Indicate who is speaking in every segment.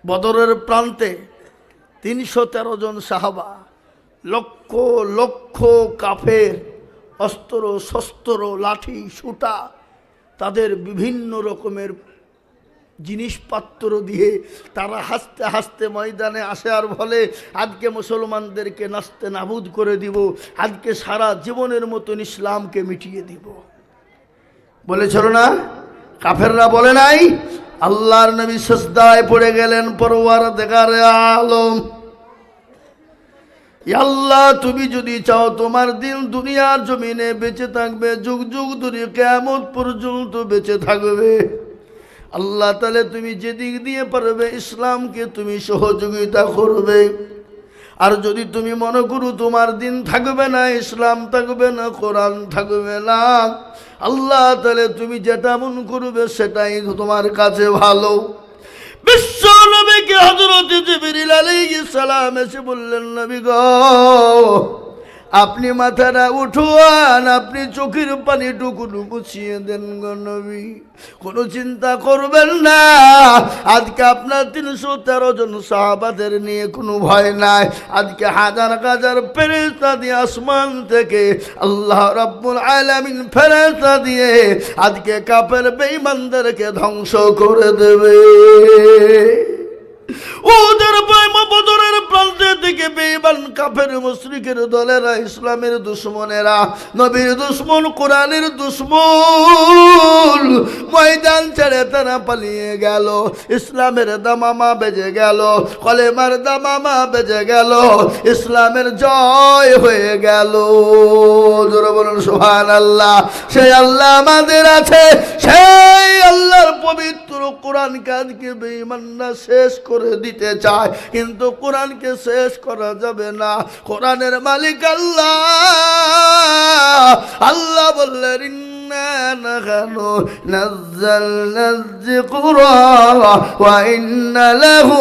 Speaker 1: বদরের প্রান্তে ৩১৩ জন সাহাবা, লক্ষ লক্ষ কাফের, অস্ত্র শস্ত্র লাঠি সুতা, তাদের বিভিন্ন রকমের জিনিসপত্র দিয়ে তারা হাসতে হাসতে ময়দানে আসে আর বলে, আজকে মুসলমানদেরকে নাস্তে নাবুদ করে দিব, আজকে সারা জীবনের মতন ইসলামকে মিটিয়ে দিব। বলেছিল না? কাফেররা বলে নাই? আল্লাহর নবী সিজদায় পড়ে গেলেন, পরওয়ারদিগারে আলম, আল্লাহ তুমি যদি চাও তোমার দিন দুনিয়ার জমিনে বেঁচে থাকবে, যুগ যুগ ধরে কিয়ামত পর্যন্ত বেঁচে থাকবে। আল্লাহ তাআলা তুমি যেদিক দিয়ে পারবে ইসলামকে তুমি সহযোগিতা করবে। আর যদি তুমি মনে করো তোমার দিন থাকবে না, ইসলাম থাকবে না, কোরআন থাকবে না, আল্লাহ তাআলা তুমি যেটা মন করবে সেটাই তোমার কাছে ভালো। বিশ্ব নবীকে হযরত জিবরিল আলাইহিস সালাম এসে বললেন, নবী গো, আপনি মাথাটা উঠুয়ান, আপনি চোখের পানি টুকুটু মুছিয়ে দেন গো নবী, কোনো চিন্তা করবেন না। আজকে আপনার ৩১৩ জন সাহাবাদের নিয়ে কোনো ভয় নাই। আজকে হাজার হাজার ফেরেশতা দিয়ে আসমান থেকে আল্লাহ রাব্বুল আলামিন ফেরেশতা দিয়ে আজকে কাফের বেঈমানদেরকে ধ্বংস করে দেবে। ওদের বদরের প্রান্তে থেকে বেঈমান কাফের মুশরিকের দলেরা, ইসলামের দুশমনেরা, নবীর দুশমন, কোরআনের দুশমন, ময়দান ছেড়ে তারা পালিয়ে গেল। ইসলামের দামামা বেজে গেল, কলেমার দামামা বেজে গেল, ইসলামের জয় হয়ে গেল। জোরে বলুন সুবহানাল্লাহ। সেই আল্লাহ আমাদের আছে, সেই আল্লাহর পবিত্র কোরআনকে আজকে বেঈমানরা শেষ করে দিতে চায়, কিন্তু কোরআনকে শেষ করা যাবে না। কোরআনের মালিক আল্লাহ। আল্লাহ বললেন, ইন্না নাহনু নাযালনা যিকরা ওয়া ইন্না লাহু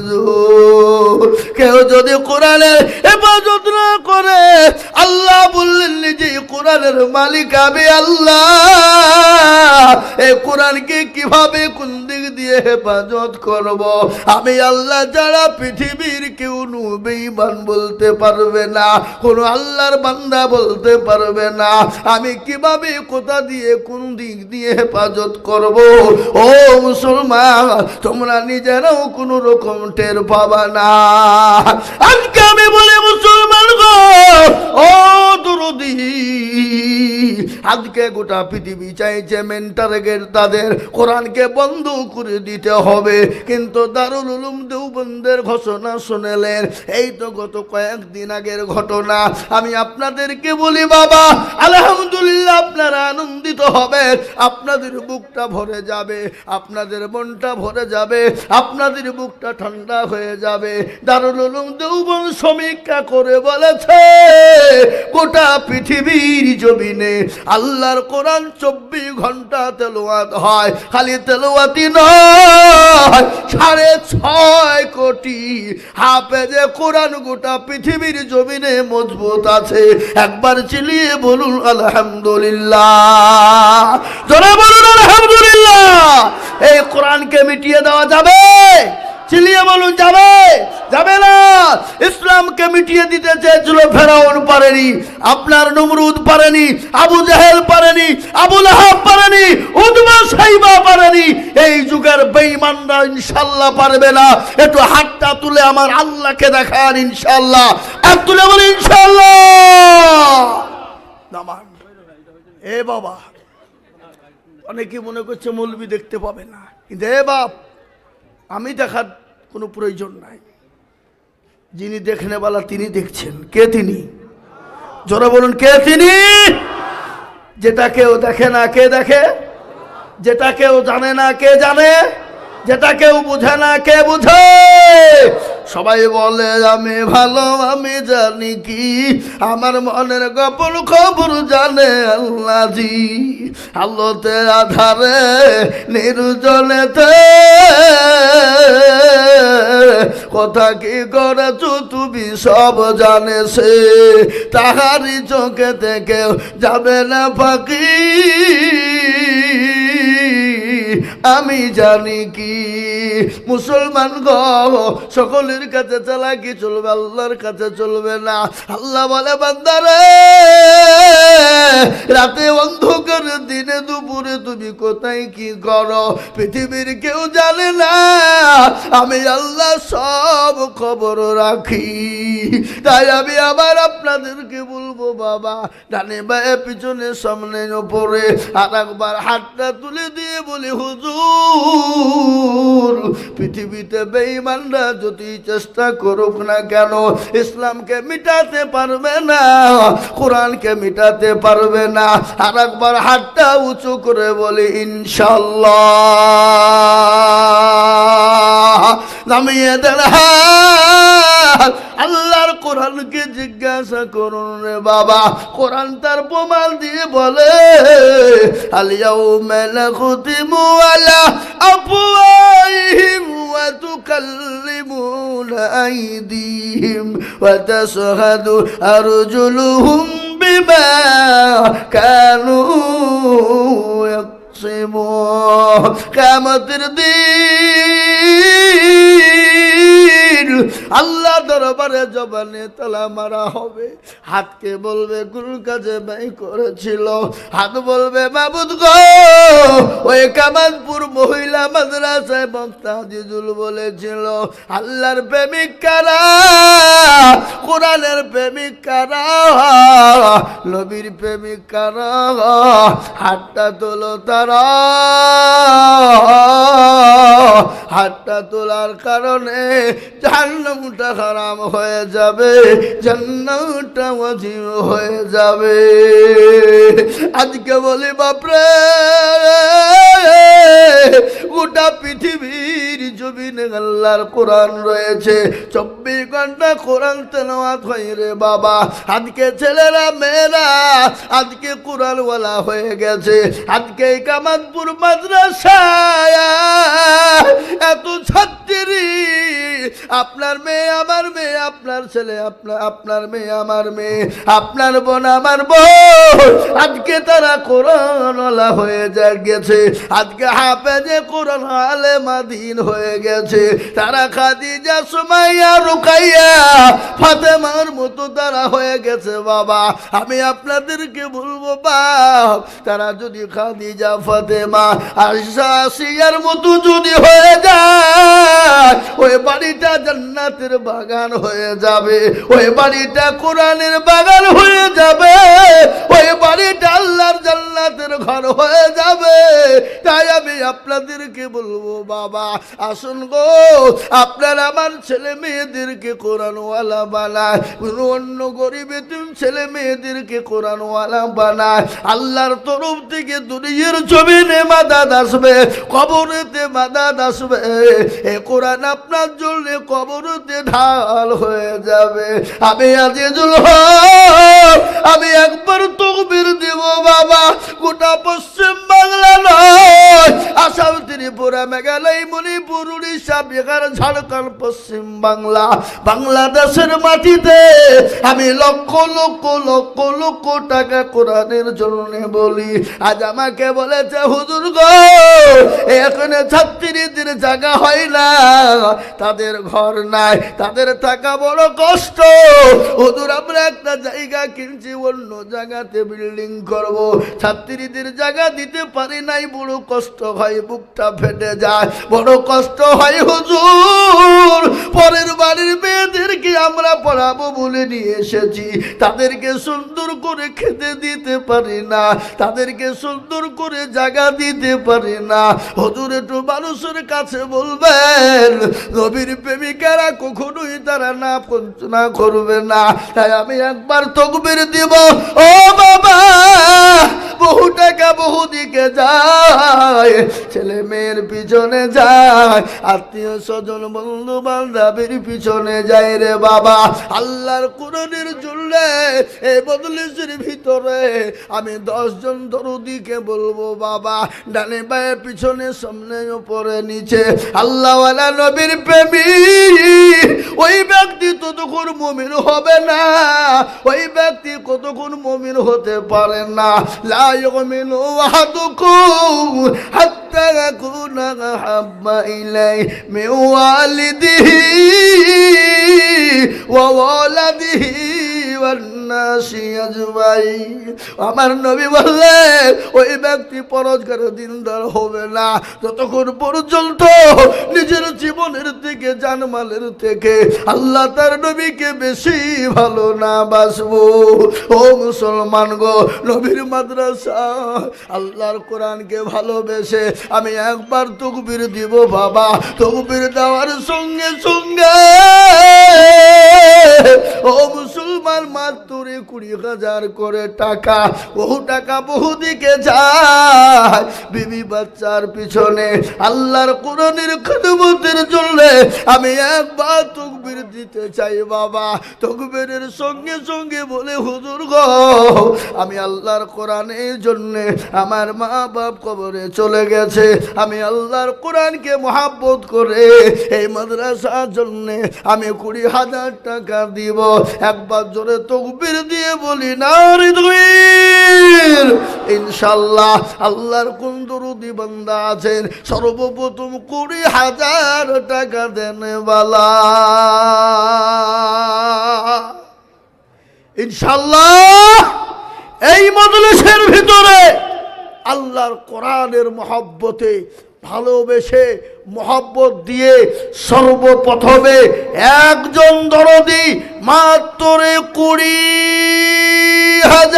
Speaker 1: লাহাফিজুন। কেউ যদি কোরআনের হেফাজত না করে, আল্লাহ বললেন নিজেই কোরআনের মালিক আমি আল্লাহ। এই কোরআনকে কিভাবে কোন দিক দিয়ে হেফাজত করব আমি আল্লাহ যারা পৃথিবীর কেউ বেঈমান বলতে পারবে না, কোন আল্লাহর বান্দা বলতে পারবে না। আমি কিভাবে কোথা দিয়ে কোন দিক দিয়ে হেফাজত করব, ও মুসলমান তোমরা নিজেরাও কোন রকম টের পাবা না। আজকে আমি বলি মুসলমান গো, ও দুরুদি, আজকে গোটা পৃথিবী চাইছে মেন টার্গেট তাদের কোরআনকে বন্ধ করে দিতে হবে, কিন্তু দারুল উলুম দেওবন্দের ঘোষণা শুনলেন, এই তো গত কয়েকদিন আগের ঘটনা। আমি আপনাদেরকে বলি বাবা, আলহামদুলিল্লাহ আপনারা আনন্দিত হবেন, আপনাদের বুকটা ভরে যাবে, আপনাদের মনটা ভরে যাবে, আপনাদের বুকটা ঠান্ডা হয়ে যাবে। দারুল উলুম দেওবন্দ সমীক্ষা করে বলেছে, গোটা পৃথিবীর জমিনে আল্লাহর কোরআন 24 ঘন্টা তেলাওয়াত হয়। খালি তেলাওয়াতই নয়, 6.5 কোটি হাফেজে কোরআন গোটা পৃথিবীর জমিনে মজবুত আছে। একবার চিল্লিয়ে বলুন আলহামদুলিল্লাহ, জোরে বলুন আলহামদুলিল্লাহ। এই কোরআনকে মিটিয়ে দেওয়া যাবে? চিল্লিয়ে বলুন যাবে? যাবে না। ইসলামকে মিটিয়ে দিতে চেয়েছিল ফেরাউন, পারেনি। আপনার নমরুদ পারেনি, আবু জাহেল পারেনি, আবু লাহাব পারেনি, উতবা সাইবা পারেনি। এই যুগের বেঈমানরা ইনশাআল্লাহ পারবে না। একটু হাতটা তুলে আমার আল্লাহকে দেখান ইনশাআল্লাহ। হাত তুলে বলি ইনশাআল্লাহ। নামান এ বাবা, অনেকে মনে করছে মৌলবি দেখতে পাবে না, কিন্তু এ বাপ, আমি দেখার কোনো প্রয়োজন নাই। যিনি দেখনেওয়ালা তিনি দেখছেন। কে তিনি? জোরে বলুন, কে তিনি? যেটা কেউ দেখে না কে দেখে, যেটা কেউ জানে না কে জানে, যেটা কেউ বুঝে না কে বুঝে। সবাই বলে আমি ভালো, আমি জানি কি, আমার মনের গোপন খবর জানে আল্লাহ জি। আলোতে আধারে নির্জনেতে কথা কি করেছো তুমি সব জানে সে, তাহারি চোখে থেকে যাবে না ফাঁকি। আমি জানি কি। মুসলমান গো, সকলের কাছে চালাকি চলবে, আল্লাহর কাছে চলবে না। আল্লাহ বলে বান্দারে, রাতে অন্ধকার দিনে দুপুরে তুমি কোথায় কি করো পৃথিবীর কেউ জানে না, আমি আল্লাহ সব খবর রাখি। তাই আমি আবার আপনাদেরকে বলবো বাবা, ডানে বায়ে পিছনে সামনে ওপরে আর একবার হাতটা তুলে দিয়ে বলি, হুজুর পৃথিবীতে বেঈমানরা যদি চেষ্টা করুক না কেন, ইসলামকে মিটাতে পারবে না, কোরআনকে মিটাতে পারবে না। আর একবার হাতটা উঁচু করে বলি ইনশাআল্লাহ। নামিয়ে দেন হাত। আল্লাহর কোরআনকে জিজ্ঞাসা করুন রে বাবা, কোরআন তার প্রমাণ দিয়ে বলে, আল ইয়াউমা নাখতিমু আলা আফওয়াহিহিম ওয়া তুকাল্লিমুনা আইদিহিম ওয়া তাশহাদু আরজুলুহুম বিমা কানু ইয়াকসিবুন। কিয়ামতের দিন আল্লাহ দরবারে জবানে তালা মারা হবে। হাতকে বলবে কোন কাজে ব্যয় করেছিল, হাত বলবে মাবুদ গো, ওই কামালপুর মহিলা মাদ্রাসায় বক্তা আজিজুল বলেছিল আল্লাহর প্রেমিক কারা, কোরআনের প্রেমিক কারা, নবীর প্রেমিক কারা, হাতটা তোলো তারা। হাতটা তোলার কারণে জাহান্নামটা হারাম হয়ে যাবে, জান্নাতটা ওয়াজিব হয়ে যাবে। আজকে বলি বাপরে, গোটা পৃথিবীর জমিনে আল্লাহর কোরআন রয়েছে, 24 ঘন্টা কোরআন তেলাওয়াত হয় রে বাবা। আজকে ছেলেরা মেয়েরা আজকে কোরআনওয়ালা হয়ে গেছে। আজকে কামাতপুর মাদ্রাসায় এত ছাত্রী, আপনার মেয়ে আমার মেয়ে, আপনার ছেলে আপনার মেয়ে আমার মেয়ে, আপনার বোন আমার বোন, আজকে তারা কোরআনওয়ালা হয়ে গেছে। আজকে হাফেজে কোরআন আলেমা দ্বীন হয়ে গেছে। তারা খাদিজা সুমাইয়া রুকাইয়া ফাতেমার মতো তারা হয়ে গেছে বাবা। আমি আপনাদেরকে বলবো বাপ, তারা যদি খাদিজা ফাতেমা আয়েশা আসিয়ার মতো যদি হয়ে যায়, ওই বাড়িটা জান্নাতের বাগান হয়ে যাবে, ওই বাড়িটা কোরআনের বাগান হয়ে যাবে, ওই বাড়িটা আল্লাহর জান্নাতের ঘর হয়ে যাবে। তাই আমি আপনাদেরকে বলবো বাবা, আসুন গো, আপনার আমার ছেলে মেয়েদেরকে কোরআনওয়ালা বানায়, অন্য গরিব এতিম ছেলে মেয়েদেরকে কোরআনওয়ালা বানায়। আল্লাহর তরফ থেকে দুনিয়ার জমিনে মাদাদ আসবে, কবরেতে মাদাদ আসবে। এ কোরআন আপনার জন্য কবরেতে ঢাল হয়ে যাবে। আমি আজিজুল হক, আমি একবার তাকবীর দেব বাবা। গোটা পশ্চিম বাংলা নয়, আসাম, ত্রিপুরা, মেঘালয়, মণিপুর, উড়িষ্যা, বিহার, ঝাড়খণ্ড, পশ্চিম বাংলা, বাংলাদেশের মাটিতে আমি লক্ষ লক্ষ লক্ষ লক্ষ টাকা কোরআনের জন্য বলি। আজ আমাকে বলেছে হুজুর গো, এখানে ছাত্রীদের জায়গা হয় না, তাদের ঘর নাই, তাদের থাকা বড় কষ্ট। হুজুর আমরা একটা জায়গা কিনছি, অন্য জায়গাতে বিল্ডিং করব, ছাত্রীদের জায়গা দিতে পারি নাই, বড় কষ্ট হয়, বুকটা ফেটে যায়, বড় কষ্ট হয় হুজুর। পরের বাড়ির মেয়েদেরকে আমরা পড়াবো বলে নিয়ে এসেছি, তাদেরকে সুন্দর করে খেতে দিতে পারি না, তাদেরকে সুন্দর করে জায়গা দিতে পারি না। হুজুর একটু মানুষের কাছে বলবেন, নবীর প্রেমিকারা কখনোই তারা না করবে না। তাই আমি একবার তাকবীর দিব। ও বাবা, বহু টাকা বহু দিকে যায়, ছেলে মেয়ের পিছনে যায়, আত্মীয় স্বজন বন্ধু বান্ধবের পিছনে যায় রে বাবা। আল্লাহর কোরআনের জন্য এই মজলিসের ভিতরে আমি 10 জন দরদিকে বলবো বাবা, ডানে বায়ে পিছনে সামনে উপরে নিচে আল্লাহওয়ালা নবীর প্রেমিক, ওই ব্যক্তি ততক্ষণ মুমিন হবে না, ওই ব্যক্তি কতক্ষণ মুমিন হতে পারে না। লা ইউমিনু আহাদুকুম হাত্তা ইয়াকুনা আহাব্বা ইলাইহি মিন ওয়ালিদিহি ওয়া ওয়ালাদিহি ওয়ান নাসি আজমাইন। আমার নবী বললেন ওই ব্যক্তি পরকার দিনদার হবে না যতক্ষণ পর্যন্ত নিজের জীবনের থেকে জানমালের থেকে আল্লাহ তার নবীকে বেশি ভালো না বাসবো। ও মুসলমান গো, নবীর মাদ্রাসা আল্লাহর কোরআনকে ভালোবেসে আমি একবার তাকবীর দিব বাবা। তাকবীর দেওয়ার সঙ্গে সঙ্গে ও মুসলমান মাত্র 20,000 করে টাকা, বহু টাকা বহু দিকে যায় বিবি বাচ্চার পিছনে আল্লাহর কোরআনের খিদমতের জন্য আমি একবার তাকবীর দিতে চাই বাবা। তাকবীরের সঙ্গে সঙ্গে বলে হুজুর গো, আমি আল্লাহর কোরআনের জন্য আমার মা বাপ কবরে চলে গেছে, আমি আল্লাহর কোরআনকে মহব্বত করে এই মাদ্রাসার জন্য আমি 20,000 টাকা দিব। একবার জোরে তাকবীর দিয়ে বলি নারে তাকবীর। ইনশাআল্লাহ আল্লাহর কোন দরদি বান্দা আছেন সর্বপ্রথম 20,000 টাকা দেন বালা। ইনশাআল্লাহ এই মজলিসের ভিতরে আল্লাহর কোরআনের মহব্বতে ভালোবেসে মহব্বত দিয়ে সর্বপ্রথমে একজন দরদি মাত্র 20,000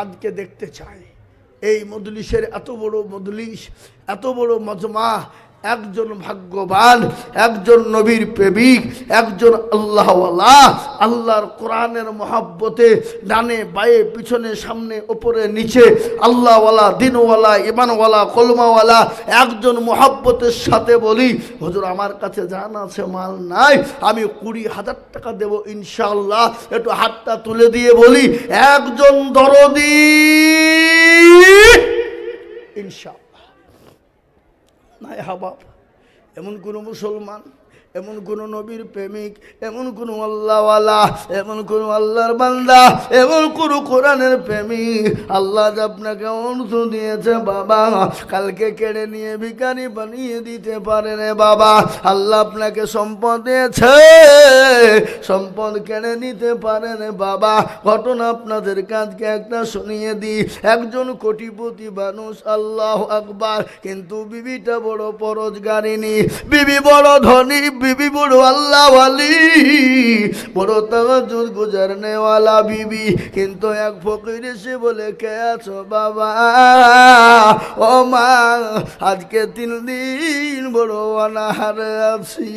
Speaker 1: আজকে দেখতে চাই। এই মজলিসের এত বড় মজলিস, এত বড় মজমা, একজন ভাগ্যবান, একজন নবীর প্রেমিক, একজন আল্লাহওয়ালা, আল্লাহর কোরআনের মহব্বতে ডানে বায়ে পিছনে সামনে উপরে নিচে আল্লাহওয়ালা, দিনওয়ালা, ইমানওয়ালা, কলমাওয়ালা একজন মহব্বতের সাথে বলি হুজুর আমার কাছে জান আছে মাল নাই, আমি 20,000 টাকা দেব ইনশাআল্লাহ। একটু হাতটা তুলে দিয়ে বলি একজন দরদি ইনশাআল্লাহ। নাই হাবাব, এমন কোন মুসলমান, এমন কোন নবীর প্রেমিক, এমন কোন আল্লাহওয়ালা, এমন কোন আল্লাহর বান্দা, এমন কোন কোরআনের প্রেমিক আল্লাহ আপনাকে অর্থ দিয়েছে বাবা, কালকে কেড়ে নিয়ে ভিখারি বানিয়ে দিতে পারেন বাবা। আল্লাহ আপনাকে সম্পদ দিয়েছে, সম্পদ কেড়ে নিতে পারেন বাবা। ঘটনা আপনাদের কাজকে একটা শুনিয়ে দিই। একজন কোটিপতি মানুষ, আল্লাহ আকবার, কিন্তু বিবিটা বড় পরোজগারিনী, বিবি বড় ধনী, বিবি বড় আল্লাহওয়ালি, বড় তাওয়াজ্জুদ গুজারনেওয়ালা বিবি। কিন্তু এক ফকির এসে বলে কে আছো বাবা? ও মা, আজকে 3 দিন বড় অনাহারে আছি,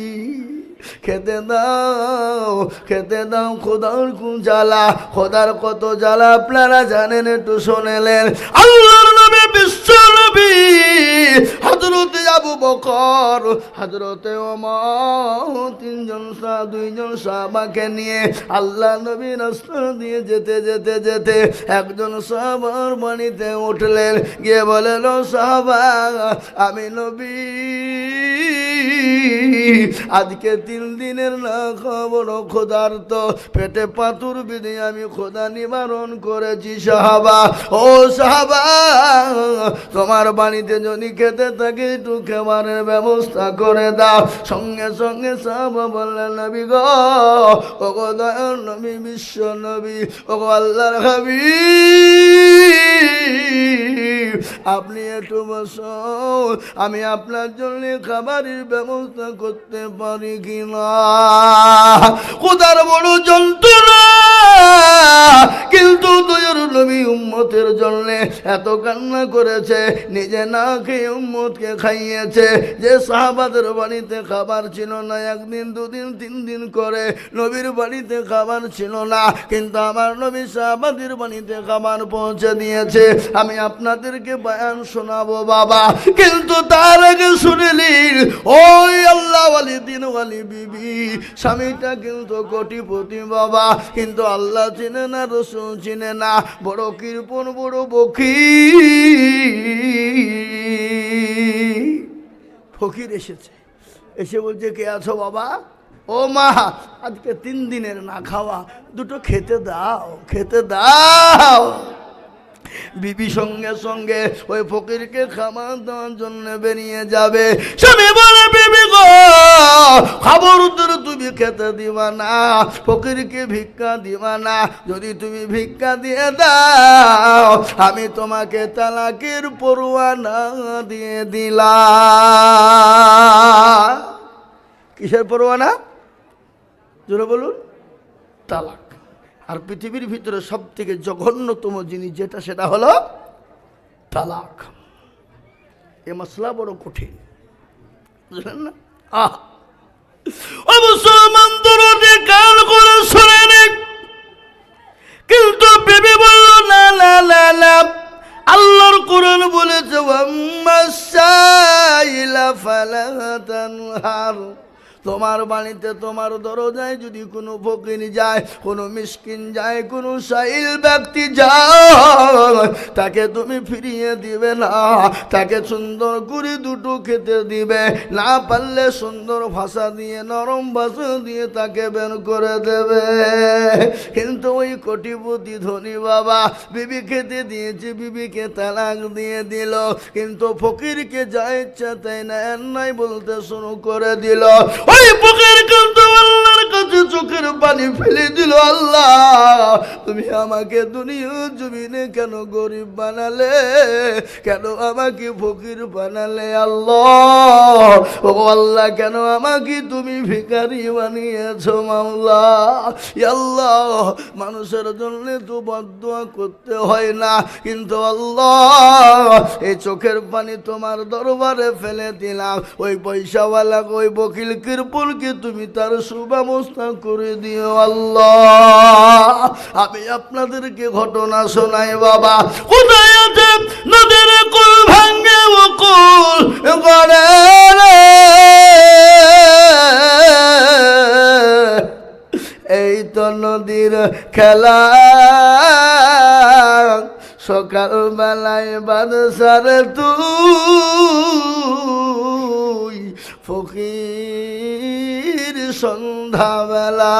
Speaker 1: খেতে দাও, খেতে দাও। খোদার কোন জ্বালা, খোদার কত জ্বালা আপনারা জানেন, একটু শোনেলেন। আল্লাহর নবী, বিশ্ব নবী হযরতে আবু বকর, হযরতে ওমর, 3 জন 2 জন সাহাবাকে নিয়ে আল্লাহ নবী রাস্তা দিয়ে যেতে যেতে যেতে একজন সাহাবার বাড়িতে উঠলেন, গিয়ে বলেন ও সাহাবা, আমি নবী আজকে 3 দিনের না খবর ক্ষুধার্ত, পেটে পাথর বিধে আমি ক্ষুধা নিবারণ করেছি সাহাবা। ও সাহাবা, তোমার বাড়িতে যদি খেতে থাকে একটু খাবারের ব্যবস্থা করে দাও। সঙ্গে সঙ্গে সাহাবা বললেন নবী গো, ও গো দয়ার নবী, বিশ্ব নবী, ও গো আল্লাহর হাবিব, আপনি একটু বসুন, আমি আপনার জন্য খাবারের ব্যবস্থা করতে পারি কিনা। ক্ষুধার বড় যন্ত্রণা, কিন্তু দয়ার নবী উম্মতের জন্য এত কান্না করেছে, নিজে না খেয়ে উম্মতকে খাইয়েছে। যে সাহাবাদের বাড়িতে খাবার ছিল না, 1 দিন 2 দিন 3 দিন করে নবীর বাড়িতে খাবার ছিল না, কিন্তু আমার নবী সাহাবাদের বাড়িতে খাবার পৌঁছে দিয়েছে। আমি আপনাদেরকে বয়ান শোনাবো বাবা, কিন্তু তার আগে শুনলেন ওই আল্লাহওয়ালি দিনওয়ালি বিবি, স্বামীটা কিন্তু কোটিপতি বাবা, কিন্তু আল্লাহ চিনে না, রসুল চিনে না, বড় কৃপণ, বড় ফকির এসেছে, এসে বলছে কে আছো বাবা? ও মা, আজকে 3 দিনের না খাওয়া, দুটো খেতে দাও, খেতে দাও। বিবি সঙ্গে সঙ্গে ওই ফকিরকে খাবার দেওয়ার জন্য বেরিয়ে যাবে। স্বামী বলে, বিবি গো, খবর উত্তর তুমি খেতে দিবা না, ফকিরকে ভিক্ষা দিবা না। যদি তুমি ভিক্ষা দিয়ে দাও, আমি তোমাকে তালাকের পরোয়ানা দিয়ে দিলাম। কিসের পরোয়ানা? জোরে বলুন। তালাক। আর পৃথিবীর ভিতরে সব থেকে জঘন্যতম জিনিস যেটা, সেটা হলো তালাক। এ মশলা বড় কঠিন, বুঝলেন না? মুসলমান দরদে কান করে শোনেন। কিন্তু বিবি বলল, না না না না, আল্লাহর কোরআন বলেছে, ওয়াম্মা সাইলা ফালা তানহার। তোমার বাড়িতে, তোমার দরজায় যদি কোনো ফকির যায়, কোনো মিসকিন যায়, কোনো সাইল ব্যক্তি যায়, তাকে তুমি ফিরিয়ে দিবে না, তাকে সুন্দর করে দুটো খেতে দিবে, না পারলে সুন্দর ভাষা দিয়ে, নরম ভাষা দিয়ে তাকে বের করে দেবে। কিন্তু ওই কোটিপতি ধনী বাবা বিবি খেতে দিয়েছে, বিবিকে তালাক দিয়ে দিল, কিন্তু ফকিরকে যা ইচ্ছা তাই না নাই বলতে শুরু করে দিল। ওই ফকির কিন্তু আল্লাহর কাছে চোখের পানি ফেলে দিল, আল্লাহ তুমি আমাকে দুনিয়ার জমিনে কেন গরিব বানালে, কেন আমাকে ফকির বানালে, আল্লাহ ও আল্লাহ কেন আমাকে তুমি ভিখারি বানিয়েছো মাওলা। আল্লাহ মানুষের জন্য তো বদদুয়া করতে হয় না, কিন্তু আল্লাহ এই চোখের পানি তোমার দরবারে ফেলে দিলাম, ওই পয়সাওয়ালা ওই বকিল কৃপলকে তুমি তার সুব্যবস্থা করে দিও আল্লাহ। আমি আপনাদেরকে ঘটনা শোনাই বাবা। কোথায় আছে নদীর কুল ভাঙ্গে বকুল করে রে, এই তো নদীর খেলা, সকালবেলায় বাদশার তুই ফকির সন্ধ্যাবেলা।